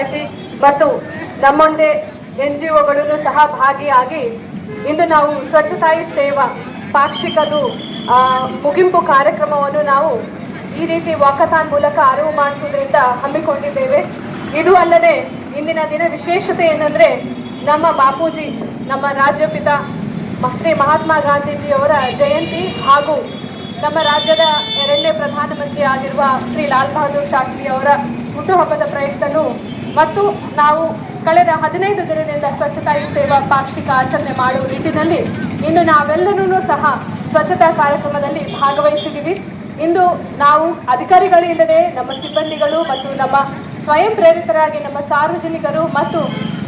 ಪಂಚಾಯತಿ ಮತ್ತು ನಮ್ಮೊಂದೇ NGOಗಳನ್ನು ಸಹ ಭಾಗಿಯಾಗಿ ಇಂದು ನಾವು ಸ್ವಚ್ಛತಾ ಹಿ ಸೇವಾ ಪಾಕ್ಷಿಕದು ಮುಗಿಂಪು ಕಾರ್ಯಕ್ರಮವನ್ನು ನಾವು ಈ ರೀತಿ ವಾಕಥಾನ್ ಮೂಲಕ ಅರಿವು ಮಾಡಿಸುವುದರಿಂದ ಹಮ್ಮಿಕೊಂಡಿದ್ದೇವೆ. ಇದು ಅಲ್ಲದೆ ಇಂದಿನ ದಿನ ವಿಶೇಷತೆ ಏನಂದ್ರೆ ನಮ್ಮ ಬಾಪೂಜಿ, ನಮ್ಮ ರಾಜ್ಯಪಿತ ಶ್ರೀ ಮಹಾತ್ಮ ಗಾಂಧೀಜಿಯವರ ಜಯಂತಿ ಹಾಗೂ ನಮ್ಮ ರಾಜ್ಯದ 2ನೇ ಪ್ರಧಾನಮಂತ್ರಿ ಆಗಿರುವ ಶ್ರೀ ಲಾಲ್ ಬಹದ್ದೂರ್ ಶಾಸ್ತ್ರಿ ಅವರ ಹುಟ್ಟುಹಬ್ಬದ ಪ್ರಯುಕ್ತನೂ ಮತ್ತು ನಾವು ಕಳೆದ 15 ದಿನದಿಂದ ಸ್ವಚ್ಛತಾ ಹಿ ಸೇವಾ ಪಾಕ್ಷಿಕ ಆಚರಣೆ ಮಾಡುವ ನಿಟ್ಟಿನಲ್ಲಿ ಇಂದು ನಾವೆಲ್ಲರೂ ಸಹ ಸ್ವಚ್ಛತಾ ಕಾರ್ಯಕ್ರಮದಲ್ಲಿ ಭಾಗವಹಿಸಿದ್ದೀವಿ. ಇಂದು ನಾವು ಅಧಿಕಾರಿಗಳು ಇಲ್ಲದೆ ನಮ್ಮ ಸಿಬ್ಬಂದಿಗಳು ಮತ್ತು ನಮ್ಮ ಸ್ವಯಂ ಪ್ರೇರಿತರಾಗಿ ನಮ್ಮ ಸಾರ್ವಜನಿಕರು ಮತ್ತು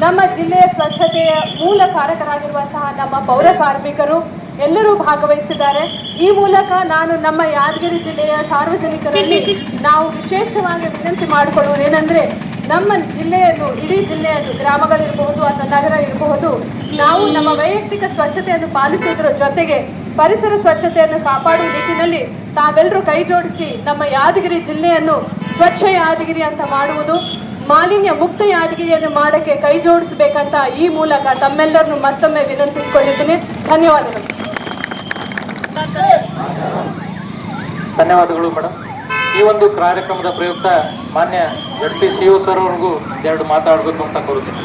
ನಮ್ಮ ಜಿಲ್ಲೆಯ ಸ್ವಚ್ಛತೆಯ ಮೂಲ ಕಾರಕರಾಗಿರುವಂತಹ ನಮ್ಮ ಪೌರ ಕಾರ್ಮಿಕರು ಎಲ್ಲರೂ ಭಾಗವಹಿಸಿದ್ದಾರೆ. ಈ ಮೂಲಕ ನಾನು ನಮ್ಮ ಯಾದಗಿರಿ ಜಿಲ್ಲೆಯ ಸಾರ್ವಜನಿಕರಲ್ಲಿ ನಾವು ವಿಶೇಷವಾಗಿ ವಿನಂತಿ ಮಾಡಿಕೊಳ್ಳುವುದೇನೆಂದರೆ ನಮ್ಮ ಜಿಲ್ಲೆಯನ್ನು, ಇಡೀ ಜಿಲ್ಲೆಯನ್ನು, ಗ್ರಾಮಗಳಿರಬಹುದು ಅಥವಾ ನಗರ ಇರಬಹುದು, ನಾವು ನಮ್ಮ ವೈಯಕ್ತಿಕ ಸ್ವಚ್ಛತೆಯನ್ನು ಪಾಲಿಸುವುದರ ಜೊತೆಗೆ ಪರಿಸರ ಸ್ವಚ್ಛತೆಯನ್ನು ಕಾಪಾಡುವ ನಿಟ್ಟಿನಲ್ಲಿ ತಾವೆಲ್ಲರೂ ಕೈ ಜೋಡಿಸಿ ನಮ್ಮ ಯಾದಗಿರಿ ಜಿಲ್ಲೆಯನ್ನು ಸ್ವಚ್ಛ ಯಾದಗಿರಿ ಅಂತ ಮಾಡುವುದು, ಮಾಲಿನ್ಯ ಮುಕ್ತ ಯಾದಗಿರಿಯನ್ನು ಮಾಡಕ್ಕೆ ಕೈ ಜೋಡಿಸಬೇಕಂತ ಈ ಮೂಲಕ ತಮ್ಮೆಲ್ಲರನ್ನು ಮತ್ತೊಮ್ಮೆ ವಿನಂತಿಸಿಕೊಂಡಿದ್ದೀನಿ. ಧನ್ಯವಾದಗಳು. ಧನ್ಯವಾದಗಳು ಮೇಡಮ್. ಈ ಒಂದು ಕಾರ್ಯಕ್ರಮದ ಪ್ರಯುಕ್ತ ಮಾನ್ಯ ZP CO ಸರ್ ಅವ್ರಿಗೂ 2 ಮಾತಾಡಬೇಕು ಅಂತ ಕೋರುತ್ತೇನೆ.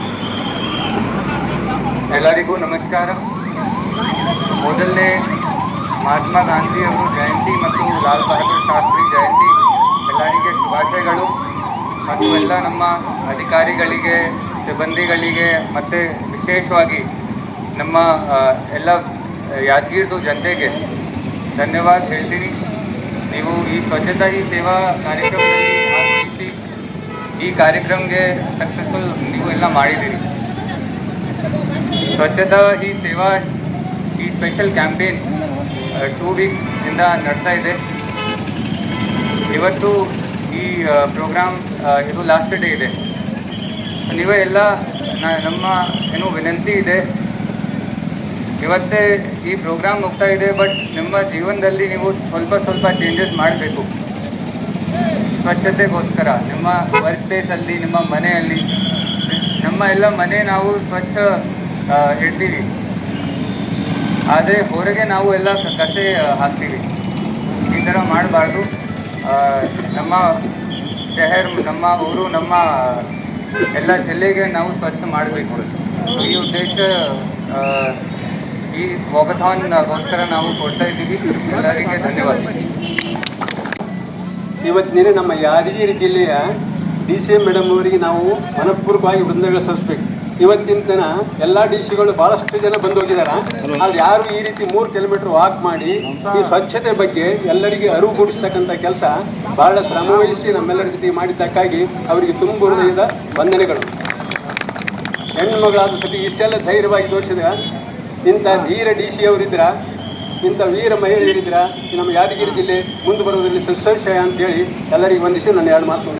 ಎಲ್ಲರಿಗೂ ನಮಸ್ಕಾರ. ಮೊದಲನೇ ಮಹಾತ್ಮ ಗಾಂಧಿ ಅವರು ಜಯಂತಿ ಮತ್ತು ಲಾಲ್ ಬಹದ್ದೂರ್ ಶಾಸ್ತ್ರಿ ಜಯಂತಿ ಎಲ್ಲರಿಗೆ ಶುಭಾಶಯಗಳು. ಮತ್ತು ಎಲ್ಲ ನಮ್ಮ ಅಧಿಕಾರಿಗಳಿಗೆ, ಸಿಬ್ಬಂದಿಗಳಿಗೆ ಮತ್ತು ವಿಶೇಷವಾಗಿ ನಮ್ಮ ಎಲ್ಲ ಯಾದಗಿರಿದು ಜನತೆಗೆ ಧನ್ಯವಾದ ಹೇಳ್ತೀನಿ. ನೀವು ಈ ಸ್ವಚ್ಛತಾ ಹಿ ಸೇವಾ ಕಾರ್ಯಕ್ರಮದಲ್ಲಿ ಭಾಗವಹಿಸಿ ಈ ಕಾರ್ಯಕ್ರಮಕ್ಕೆ ಸಕ್ಸಸ್ಫುಲ್ ನೀವು ಎಲ್ಲ ಮಾಡಿದ್ದೀರಿ. ಸ್ವಚ್ಛತಾ ಹಿ ಸೇವಾ ಈ ಸ್ಪೆಷಲ್ ಕ್ಯಾಂಪೇನ್ 2 ವೀಕ್ಸಿಂದ ನಡ್ತಾ ಇದೆ. ಇವತ್ತು ಈ ಪ್ರೋಗ್ರಾಮ್ ಇದು ಲಾಸ್ಟ್ ಡೇ ಇದೆ. ನೀವೇ ಎಲ್ಲ ನಮ್ಮ ಏನು ವಿನಂತಿ ಇದೆ, ಇವತ್ತೇ ಈ ಪ್ರೋಗ್ರಾಮ್ ಹೋಗ್ತಾ ಇದೆ, ಬಟ್ ನಿಮ್ಮ ಜೀವನದಲ್ಲಿ ನೀವು ಸ್ವಲ್ಪ ಚೇಂಜಸ್ ಮಾಡಬೇಕು ಸ್ವಚ್ಛತೆಗೋಸ್ಕರ. ನಿಮ್ಮ ವರ್ಕ್ ಪ್ಲೇಸಲ್ಲಿ, ನಿಮ್ಮ ಮನೆಯಲ್ಲಿ, ನಮ್ಮ ಎಲ್ಲ ಮನೆ ನಾವು ಸ್ವಚ್ಛ ಇಡ್ತೀವಿ, ಆದರೆ ಹೊರಗೆ ನಾವು ಎಲ್ಲ ಕಸೆ ಹಾಕ್ತೀವಿ. ಈ ಥರ ಮಾಡಬಾರ್ದು. ನಮ್ಮ ಶಹರ್, ನಮ್ಮ ಊರು, ನಮ್ಮ ಎಲ್ಲ ಜಿಲ್ಲೆಗೆ ನಾವು ಸ್ವಚ್ಛ ಮಾಡಬೇಕು. ಈ ಉದ್ದೇಶ ಈ ವಾಕಥಾನ್ಗೋಸ್ಕರ ನಾವು ಕೊಡ್ತಾ ಇದ್ದೀವಿ. ಎಲ್ಲರಿಗೆ ಧನ್ಯವಾದ. ಇವತ್ತಿನ ನಮ್ಮ ಯಾದಗಿರಿ ಜಿಲ್ಲೆಯ DC ಮೇಡಮ್ ಅವರಿಗೆ ನಾವು ಮನಪೂರ್ವಕವಾಗಿ ವಂದನೆಗಳು ಸಲ್ಲಿಸಬೇಕು. ಇವತ್ತಿನ ದಿನ ಎಲ್ಲ DCಗಳು ಭಾಳಷ್ಟು ಜನ ಬಂದು ಹೋಗಿದ್ದಾರೆ. ಅಲ್ಲಿ ಯಾರು ಈ ರೀತಿ 3 ಕಿಲೋಮೀಟರ್ ವಾಕ್ ಮಾಡಿ ಈ ಸ್ವಚ್ಛತೆ ಬಗ್ಗೆ ಎಲ್ಲರಿಗೆ ಅರಿವು ಮೂಡಿಸ್ತಕ್ಕಂಥ ಕೆಲಸ ಬಹಳ ಶ್ರಮವಹಿಸಿ ನಮ್ಮೆಲ್ಲರ ಜೊತೆ ಮಾಡಿದ್ದಕ್ಕಾಗಿ ಅವರಿಗೆ ತುಂಬ ಹೃದಯದ ವಂದನೆಗಳು. ಹೆಣ್ಣು ಮಗಳಾದ ಸತಿ ಇಷ್ಟೆಲ್ಲ ಧೈರ್ಯವಾಗಿ ತೋರಿಸಿದ ಇಂಥ ವೀರ DC ಅವರಿದ್ರ, ಇಂಥ ವೀರ ಮಹಿಳೆಯರಿದ್ರ ನಮ್ಮ ಯಾದಗಿರಿ ಜಿಲ್ಲೆ ಮುಂದೆ ಬರುವುದರಲ್ಲಿ ಸುಸಂಶಯ ಅಂತೇಳಿ ಎಲ್ಲರಿಗೂ ವಂದಿಸಿ ನನ್ನ 2 ಮಾತು